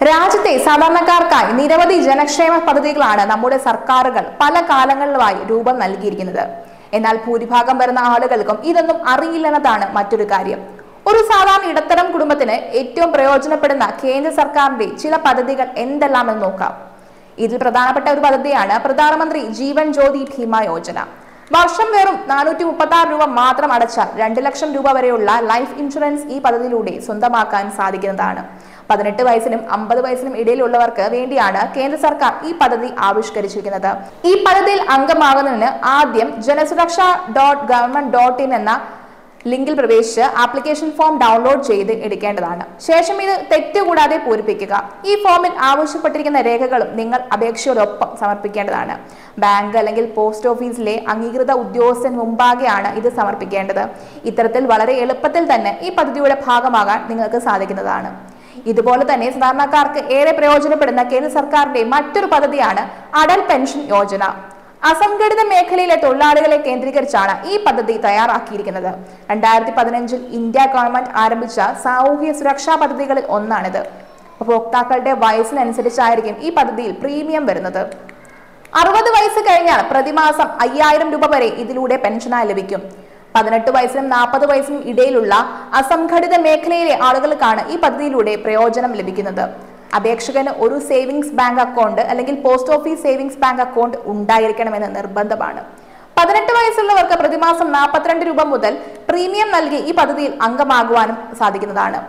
രാജ്യത്തെ സാധാരണക്കാർക്കായി നിരവധി ജനക്ഷേമ പദ്ധതികളാണ് നമ്മുടെ സർക്കാരുകൾ പല കാലങ്ങളിലായി രൂപം നൽകിയിരിക്കുന്നത്. എന്നാൽ ഭൂരിഭാഗം വരുന്ന ആളുകൾക്കും ഇതൊന്നും അറിയില്ലെന്നതാണ് മറ്റൊരു കാര്യം. ഒരു സാധാരണ ഇടത്തരം കുടുംബത്തിന് ഏറ്റവും പ്രയോജനപ്പെടുന്ന കേന്ദ്ര സർക്കാരിന്റെ ചില പദ്ധതികൾ എന്തെല്ലാമെന്ന് നോക്കാം. ഇതിൽ പ്രധാനപ്പെട്ട ഒരു പദ്ധതിയാണ് പ്രധാനമന്ത്രി ജീവൻ ജ്യോതി ഭീമ യോജന. വർഷം വെറും 436 രൂപ മാത്രം അടച്ചാൽ 2 ലക്ഷം രൂപ വരെയുള്ള ലൈഫ് ഇൻഷുറൻസ് ഈ പദ്ധതിയിലൂടെ സ്വന്തമാക്കാൻ സാധിക്കുന്നതാണ്. 18 വയസ്സിനും 50 വയസ്സിനും ഇടയിലുള്ളവർക്ക് വേണ്ടിയാണ് കേന്ദ്ര സർക്കാർ ഈ പദ്ധതി ആവിഷ്കരിച്ചിരിക്കുന്നത്. ഈ പദ്ധതിയിൽ അംഗമാകുന്നതിന് ആദ്യം janasuraksha.government.in എന്ന ലിങ്കിൽ പ്രവേശിച്ച് ആപ്ലിക്കേഷൻ ഫോം ഡൗൺലോഡ് ചെയ്ത് എടുക്കേണ്ടതാണ്. ശേഷം ഇത് തെറ്റുകൂടാതെ പൂരിപ്പിക്കുക. ഈ ഫോമിൽ ആവശ്യപ്പെട്ടിരിക്കുന്ന രേഖകളും നിങ്ങൾ അപേക്ഷയോടൊപ്പം സമർപ്പിക്കേണ്ടതാണ്. ബാങ്ക് അല്ലെങ്കിൽ പോസ്റ്റ് ഓഫീസിലെ അംഗീകൃത ഉദ്യോഗസ്ഥൻ മുമ്പാകെയാണ് ഇത് സമർപ്പിക്കേണ്ടത്. ഇത്തരത്തിൽ വളരെ എളുപ്പത്തിൽ തന്നെ ഈ പദ്ധതിയുടെ ഭാഗമാകാൻ നിങ്ങൾക്ക് സാധിക്കുന്നതാണ്. ഇതുപോലെ തന്നെ സാധാരണക്കാർക്ക് ഏറെ പ്രയോജനപ്പെടുന്ന കേന്ദ്ര സർക്കാരിന്റെ മറ്റൊരു പദ്ധതിയാണ് അടൽ പെൻഷൻ യോജന. അസംഘടിത മേഖലയിലെ തൊഴിലാളികളെ കേന്ദ്രീകരിച്ചാണ് ഈ പദ്ധതി തയ്യാറാക്കിയിരിക്കുന്നത്. 2015 ഇന്ത്യ ഗവൺമെന്റ് ആരംഭിച്ച സാമൂഹ്യ സുരക്ഷാ പദ്ധതികളിൽ ഒന്നാണിത്. ഉപഭോക്താക്കളുടെ വയസ്സിനനുസരിച്ചായിരിക്കും ഈ പദ്ധതിയിൽ പ്രീമിയം വരുന്നത്. 60 വയസ്സ് കഴിഞ്ഞാൽ പ്രതിമാസം 5000 രൂപ വരെ ഇതിലൂടെ പെൻഷനായി ലഭിക്കും. 18 വയസ്സിനും 40 വയസ്സിനും ഇടയിലുള്ള അസംഘടിത മേഖലയിലെ ആളുകൾക്കാണ് ഈ പദ്ധതിയിലൂടെ പ്രയോജനം ലഭിക്കുന്നത്. അപേക്ഷകന് ഒരു സേവിങ്സ് ബാങ്ക് അക്കൗണ്ട് അല്ലെങ്കിൽ post office savings bank account ഉണ്ടായിരിക്കണമെന്ന് നിർബന്ധമാണ്. 18 വയസ്സുള്ളവർക്ക് പ്രതിമാസം 42 രൂപ മുതൽ പ്രീമിയം നൽകി ഈ പദ്ധതിയിൽ അംഗമാകുവാനും സാധിക്കുന്നതാണ്.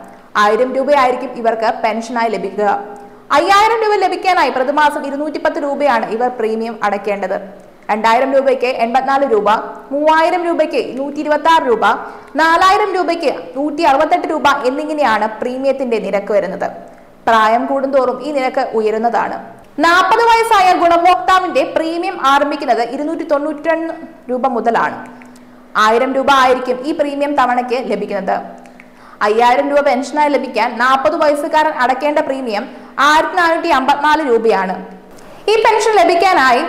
1000 രൂപയായിരിക്കും ഇവർക്ക് പെൻഷനായി ലഭിക്കുക. 5000 രൂപ ലഭിക്കാനായി പ്രതിമാസം 210 രൂപയാണ് ഇവർ പ്രീമിയം അടയ്ക്കേണ്ടത്. 2000 രൂപയ്ക്ക് 84 രൂപ, 3000 രൂപയ്ക്ക് 126 രൂപ, 4000 രൂപയ്ക്ക് 168 രൂപ എന്നിങ്ങനെയാണ് പ്രീമിയത്തിന്റെ നിരക്ക് വരുന്നത്. പ്രായം കൂടുന്തോറും ഈ നിരക്ക് ഉയരുന്നതാണ്. 40 വയസ്സായ ഗുണഭോക്താവിന്റെ പ്രീമിയം ആരംഭിക്കുന്നത് 292 രൂപ മുതലാണ്. 1000 രൂപ ആയിരിക്കും ഈ പ്രീമിയം തവണയ്ക്ക് ലഭിക്കുന്നത്. 5000 രൂപ പെൻഷനായി ലഭിക്കാൻ 40 വയസ്സുകാരൻ അടയ്ക്കേണ്ട പ്രീമിയം 1454 രൂപയാണ്. ഈ പെൻഷൻ ലഭിക്കാനായി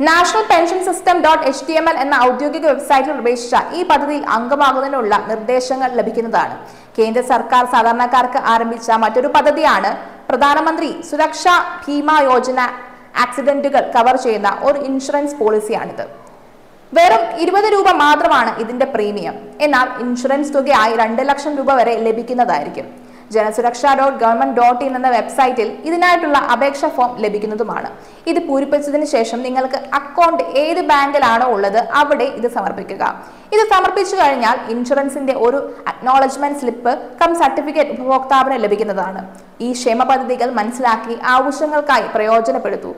നാഷണൽ പെൻഷൻ സിസ്റ്റം .html എന്ന ഔദ്യോഗിക വെബ്സൈറ്റിൽ പ്രവേശിച്ച ഈ പദ്ധതിയിൽ അംഗമാകുന്നതിനുള്ള നിർദ്ദേശങ്ങൾ ലഭിക്കുന്നതാണ്. കേന്ദ്ര സർക്കാർ സാധാരണക്കാർക്ക് ആരംഭിച്ച മറ്റൊരു പദ്ധതിയാണ് പ്രധാനമന്ത്രി സുരക്ഷാ ഭീമ യോജന. ആക്സിഡന്റുകൾ കവർ ചെയ്യുന്ന ഒരു ഇൻഷുറൻസ് പോളിസിയാണിത്. വെറും 20 രൂപ മാത്രമാണ് ഇതിന്റെ പ്രീമിയം. എന്നാൽ ഇൻഷുറൻസ് തുകയായി 2 ലക്ഷം രൂപ വരെ ലഭിക്കുന്നതായിരിക്കും. janasuraksha.government.in എന്ന വെബ്സൈറ്റിൽ ഇതിനായിട്ടുള്ള അപേക്ഷാ ഫോം ലഭിക്കുന്നതുമാണ്. ഇത് പൂരിപ്പിച്ചതിന് ശേഷം നിങ്ങൾക്ക് അക്കൗണ്ട് ഏത് ബാങ്കിലാണോ ഉള്ളത് അവിടെ ഇത് സമർപ്പിക്കുക. ഇത് സമർപ്പിച്ചു കഴിഞ്ഞാൽ ഇൻഷുറൻസിന്റെ ഒരു അക്നോളജ്മെന്റ് സ്ലിപ്പ് സർട്ടിഫിക്കറ്റ് ഉപഭോക്താവിന് ലഭിക്കുന്നതാണ്. ഈ ക്ഷേമ പദ്ധതികൾ മനസ്സിലാക്കി ആവശ്യങ്ങൾക്കായി പ്രയോജനപ്പെടുത്തൂ.